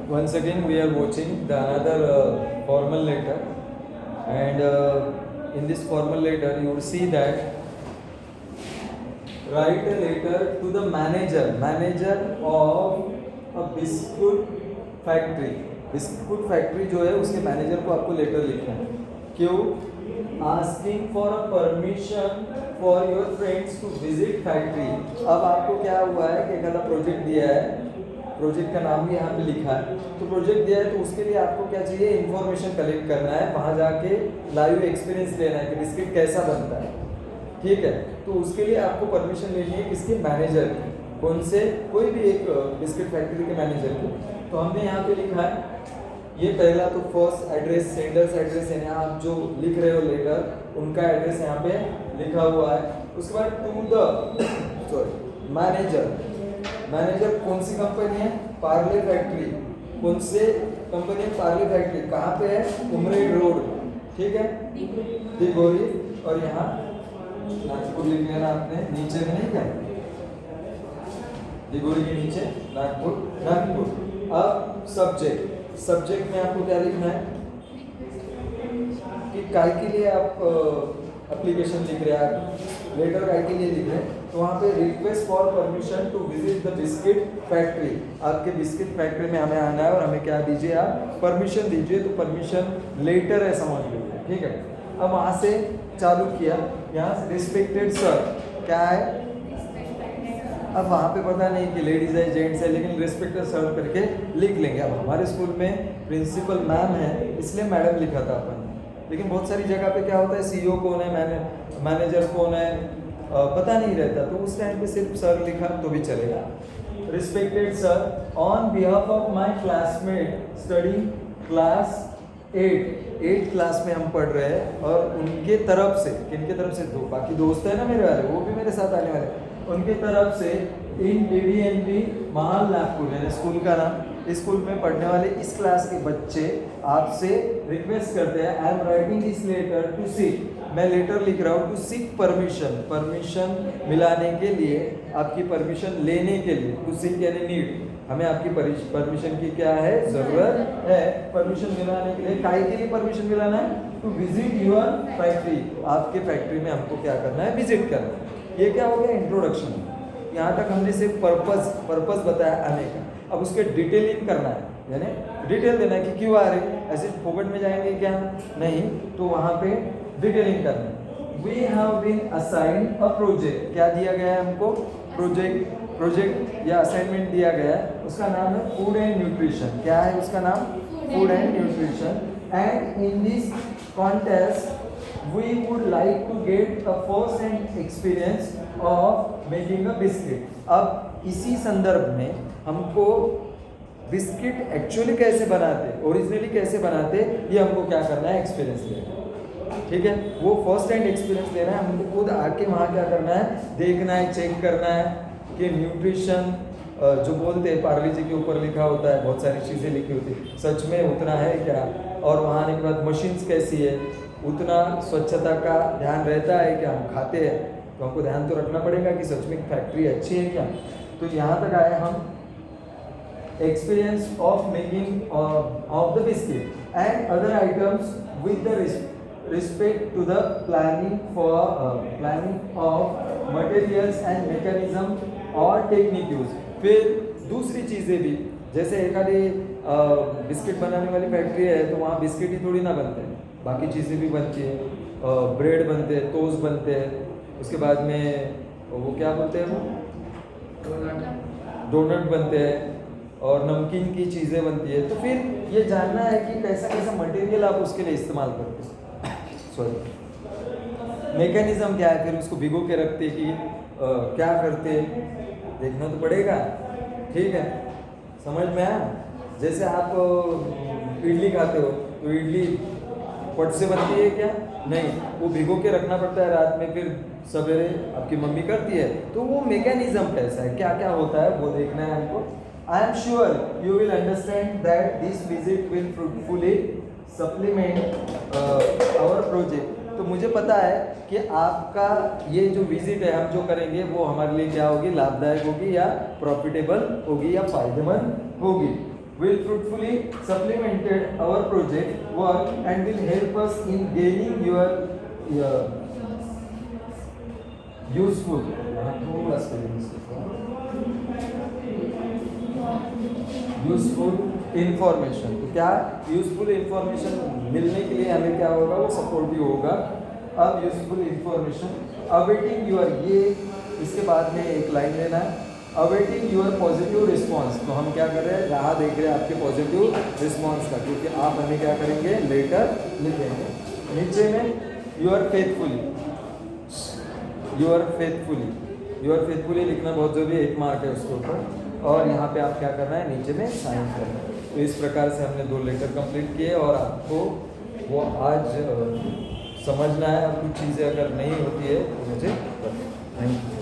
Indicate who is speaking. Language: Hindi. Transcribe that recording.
Speaker 1: Once again, we are watching the another formal letter, and in this formal letter, you will see that write a letter to the manager of a biscuit factory. Biscuit factory जो है उसके मैनेजर को आपको लेटर लिखना है. क्यों? Asking for a permission for your friends to visit factory. अब आपको क्या हुआ है कि एक प्रोजेक्ट दिया है, प्रोजेक्ट का नाम भी यहाँ पे लिखा है. तो प्रोजेक्ट दिया है तो उसके लिए आपको क्या चाहिए? इंफॉर्मेशन कलेक्ट करना है, वहाँ जाके लाइव एक्सपीरियंस लेना है कि बिस्किट कैसा बनता है. ठीक है, तो उसके लिए आपको परमिशन लेनी है किसके? मैनेजर की. कौन से? कोई भी एक बिस्किट फैक्ट्री के मैनेजर की. तो हमने यहाँ पे लिखा है, ये पहला तो फर्स्ट एड्रेस, सेंडर्स एड्रेस है, यहाँ आप जो लिख रहे हो लेटर उनका एड्रेस यहाँ पे लिखा हुआ है. उसके बाद टू द मैनेजर कौन सी कंपनी है? पार्ले फैक्ट्री. कौन से कंपनी है? पार्ले फैक्ट्री. कहाँ पे है? उमरेड रोड. ठीक है, दिगोरी. और यहाँ नागपुर लिख लेना आपने, नीचे में नहीं क्या, दिगोरी के नीचे नागपुर. अब सब्जेक्ट में आपको क्या लिखना है कि काय के लिए आप एप्लीकेशन लिख रहे हैं, लेटर काय के लिए लिख रहे हैं. तो वहाँ पे request for permission to visit the biscuit factory. आपके बिस्किट फैक्ट्री में हमें आना है और हमें क्या दीजिए? आप परमिशन दीजिए. तो परमिशन लेटर है, समझ लीजिए. ठीक है, अब वहाँ से चालू किया. यहाँ से रिस्पेक्टेड सर क्या है? अब वहाँ पे पता नहीं कि लेडीज़ है जेंट्स है, लेकिन रिस्पेक्टेड सर करके लिख लेंगे. अब हमारे स्कूल में प्रिंसिपल मैम है इसलिए मैडम लिखा था अपन, लेकिन बहुत सारी जगह पे क्या होता है सीईओ कौन है, मैनेजर कौन है, पता नहीं रहता. तो उस टाइम पे सिर्फ सर लिखा तो भी चलेगा. Respected sir, on behalf of my classmate study class 8 class में हम पढ़ रहे हैं, और उनके तरफ से, किनके तरफ से? दो बाकी दोस्त है ना मेरे वाले, वो भी मेरे साथ आने वाले. उनके तरफ से इन DDNB महाल नागपुर है स्कूल का नाम. इस स्कूल में पढ़ने वाले इस क्लास के बच्चे आपसे रिक्वेस्ट करते हैं, I am writing this letter to seek, मैं लेटर लिख रहा हूँ टू सीक परमिशन मिलाने के लिए, आपकी परमिशन लेने के लिए. टू सीक यानी नीड, हमें आपकी परमिशन की क्या है? जरूरत है. परमिशन मिलाने के लिए, काय के लिए परमिशन मिलाना है? टू विजिट योर फैक्ट्री, आपके फैक्ट्री में हमको क्या करना है? विजिट करना है. ये क्या हो गया? इंट्रोडक्शन. यहाँ तक हमने सिर्फ पर्पस बताया आने का. अब उसके डिटेलिंग करना है, यानी डिटेल देना है कि क्यों आ रहे. ऐसे फोकट में जाएंगे क्या? नहीं. तो वहाँ पे डिटेलिंग करना है. We have been assigned a project. क्या दिया गया है हमको? प्रोजेक्ट या असाइनमेंट दिया गया है. उसका नाम है फूड एंड न्यूट्रिशन. क्या है उसका नाम? Food and nutrition. And in this contest we would like to get a first hand experience of making a biscuit. अब इसी संदर्भ में हमको बिस्किट एक्चुअली कैसे बनाते, ओरिजिनली कैसे बनाते, ये हमको क्या करना है? एक्सपीरियंस लेना है. ठीक है, वो फर्स्ट हैंड एक्सपीरियंस लेना है. हमको खुद आके वहाँ क्या करना है? देखना है, चेक करना है कि न्यूट्रिशन जो बोलते हैं पार्ले जी के ऊपर लिखा होता है, बहुत सारी चीज़ें लिखी होती है, सच में उतना है क्या? और वहाँ आने के बाद मशीन्स कैसी है, उतना स्वच्छता का ध्यान रहता है कि हम खाते हैं, तो हमको ध्यान तो रखना पड़ेगा कि सच में फैक्ट्री अच्छी है क्या. तो यहाँ तक आए हम. Experience of making of the biscuit and other items with the respect to the planning of materials and mechanism और टेक्निक यूज. फिर दूसरी चीज़ें भी, जैसे एखादी बिस्किट बनाने वाली फैक्ट्री है तो वहाँ बिस्किट ही थोड़ी ना बनते हैं, बाकी चीज़ें भी बनती है. ब्रेड बनते हैं, टोस्ट बनते हैं, उसके बाद में वो क्या बोलते हैं, वो डोनट बनते हैं, और नमकीन की चीज़ें बनती है. तो फिर ये जानना है कि कैसा कैसा मटेरियल आप उसके लिए इस्तेमाल करते हैं. सॉरी, मैकेनिज्म क्या है, फिर उसको भिगो के रखते कि क्या करते, देखना तो पड़ेगा. ठीक है, समझ में आया? जैसे आप इडली खाते हो तो इडली पट से बनती है क्या? नहीं, वो भिगो के रखना पड़ता है रात में, फिर सवेरे आपकी मम्मी करती है. तो वो मैकेनिज्म कैसा है, क्या क्या होता है, वो देखना है हमको. I am sure you will understand that this visit will fruitfully supplement our project. तो मुझे पता है कि आपका ये जो विजिट है हम जो करेंगे वो हमारे लिए क्या होगी? लाभदायक होगी या प्रॉफिटेबल होगी या फायदेमंद होगी. will fruitfully supplemented our project work and will help us in gaining your useful useful information. तो क्या यूजफुल इंफॉर्मेशन मिलने के लिए हमें क्या होगा, वो सपोर्टिव होगा। अब यूजफुल इंफॉर्मेशन अवेटिंग यूर, ये इसके बाद में एक लाइन लेना है, अवेटिंग यूर पॉजिटिव रिस्पॉन्स। तो हम क्या कर रहे हैं, राह देख रहे हैं आपके पॉजिटिव रिस्पॉन्स का, क्योंकि आप हमें क्या करेंगे, लेटर लिखेंगे। नीचे में your faithfully, your faithfully, your faithfully लिखना बहुत जरूरी है, 1 मार्क है उसके ऊपर। और यहाँ पे आप क्या करना है, नीचे में साइन करना है। तो इस प्रकार से हमने 2 लेटर कंप्लीट किए और आपको वो आज समझना है। और कुछ चीज़ें अगर नहीं होती है तो मुझे बताएं। Thank you.